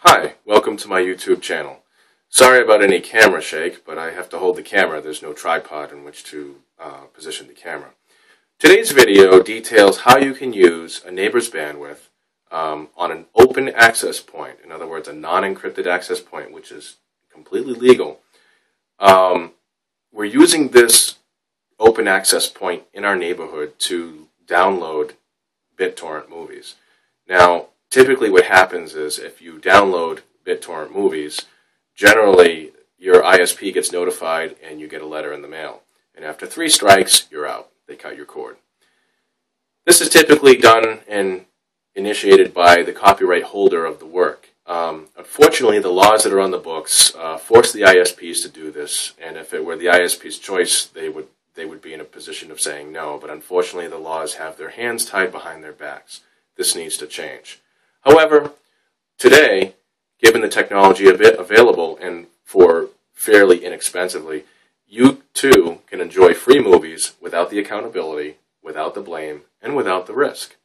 Hi, welcome to my YouTube channel. Sorry about any camera shake, but I have to hold the camera. There's no tripod in which to position the camera. Today's video details how you can use a neighbor's bandwidth on an open access point. In other words, a non-encrypted access point, which is completely legal. We're using this open access point in our neighborhood to download BitTorrent movies. Now, typically what happens is if you download BitTorrent movies, generally your ISP gets notified and you get a letter in the mail. And after 3 strikes, you're out. They cut your cord. This is typically done and initiated by the copyright holder of the work. Unfortunately, the laws that are on the books force the ISPs to do this, and if it were the ISP's choice, they would be in a position of saying no. But unfortunately, the laws have their hands tied behind their backs. This needs to change. However, today, given the technology available and for fairly inexpensively, you too can enjoy free movies without the accountability, without the blame, and without the risk.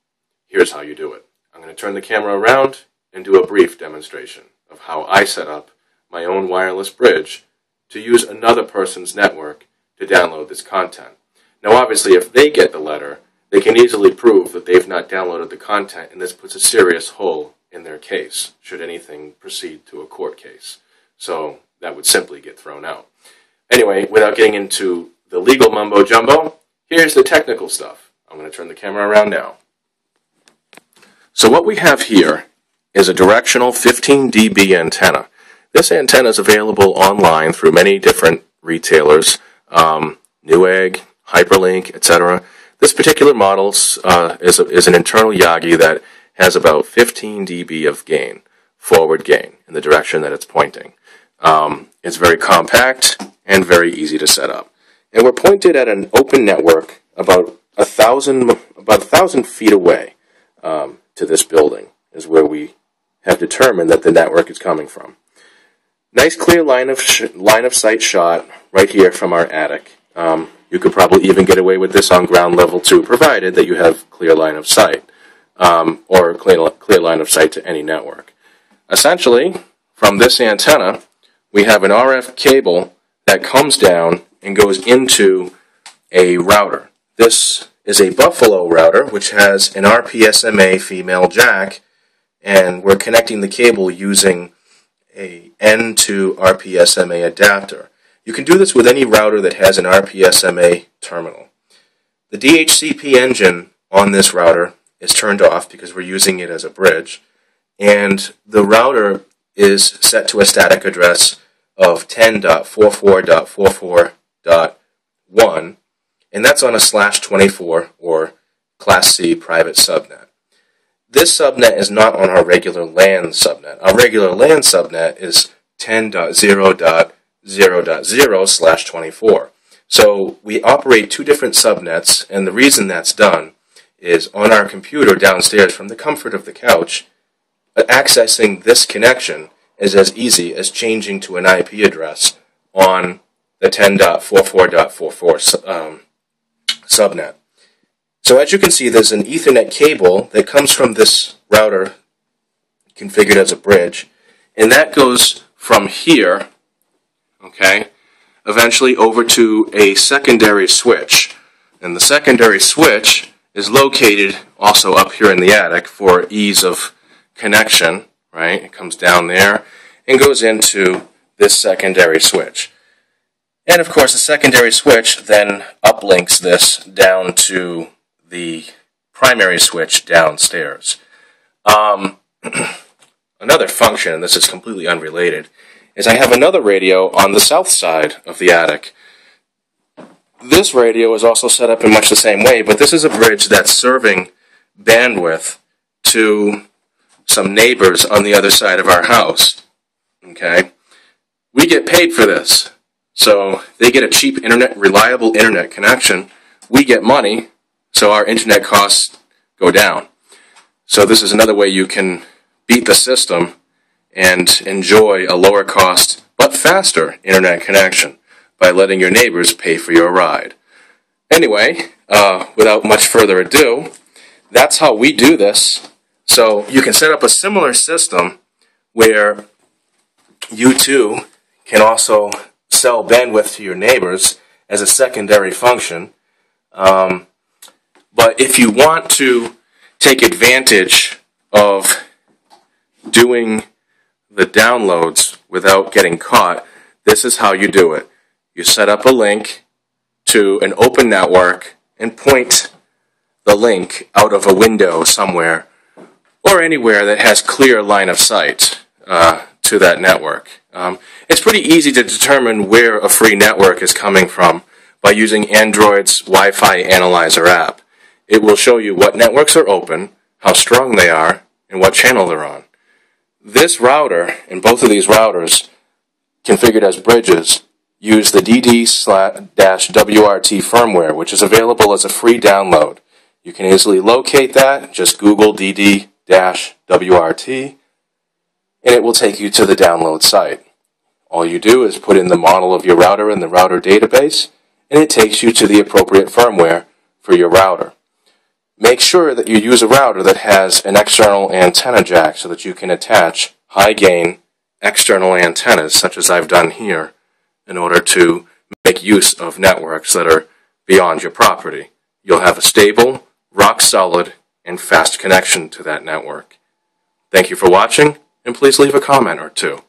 Here's how you do it. I'm going to turn the camera around and do a brief demonstration of how I set up my own wireless bridge to use another person's network to download this content. Now obviously if they get the letter, they can easily prove that they've not downloaded the content, and this puts a serious hole in their case, should anything proceed to a court case. So that would simply get thrown out. Anyway, without getting into the legal mumbo-jumbo, here's the technical stuff. I'm going to turn the camera around now. So what we have here is a directional 15 dB antenna. This antenna is available online through many different retailers, Newegg, Hyperlink, etc. This particular model is an internal Yagi that has about 15 dB of gain, forward gain, in the direction that it's pointing. It's very compact and very easy to set up. And we're pointed at an open network about 1,000 feet away to this building is where we have determined that the network is coming from. Nice clear line of sight shot right here from our attic. You could probably even get away with this on ground level too, provided that you have clear line of sight, or clear line of sight to any network. Essentially, from this antenna, we have an RF cable that comes down and goes into a router. This is a Buffalo router, which has an RPSMA female jack, and we're connecting the cable using a N to RPSMA adapter. You can do this with any router that has an RPSMA terminal. The DHCP engine on this router is turned off because we're using it as a bridge, and the router is set to a static address of 10.44.44.1, and that's on a /24 or Class C private subnet. This subnet is not on our regular LAN subnet. Our regular LAN subnet is 10.0.0.0/24. So we operate 2 different subnets, and the reason that's done is on our computer downstairs from the comfort of the couch, accessing this connection is as easy as changing to an IP address on the 10.44.44 subnet. So as you can see, there's an Ethernet cable that comes from this router configured as a bridge, and that goes from here, okay, eventually over to a secondary switch. And the secondary switch is located also up here in the attic for ease of connection, right? It comes down there and goes into this secondary switch. And of course, the secondary switch then uplinks this down to the primary switch downstairs. Another function, and this is completely unrelated, is I have another radio on the south side of the attic. This radio is also set up in much the same way, but this is a bridge that's serving bandwidth to some neighbors on the other side of our house. Okay? We get paid for this. So they get a cheap internet, reliable internet connection. We get money, so our internet costs go down. So this is another way you can beat the system and enjoy a lower cost but faster internet connection by letting your neighbors pay for your ride. Anyway, without much further ado, that's how we do this. So you can set up a similar system where you too can also sell bandwidth to your neighbors as a secondary function. But if you want to take advantage of doing the downloads without getting caught, this is how you do it. You set up a link to an open network and point the link out of a window somewhere or anywhere that has clear line of sight to that network. It's pretty easy to determine where a free network is coming from by using Android's Wi-Fi Analyzer app. It will show you what networks are open, how strong they are, and what channel they're on. This router, and both of these routers, configured as bridges, use the DD-WRT firmware, which is available as a free download. You can easily locate that. Just Google DD-WRT, and it will take you to the download site. All you do is put in the model of your router in the router database, and it takes you to the appropriate firmware for your router. Make sure that you use a router that has an external antenna jack so that you can attach high-gain external antennas, such as I've done here, in order to make use of networks that are beyond your property. You'll have a stable, rock-solid, and fast connection to that network. Thank you for watching, and please leave a comment or two.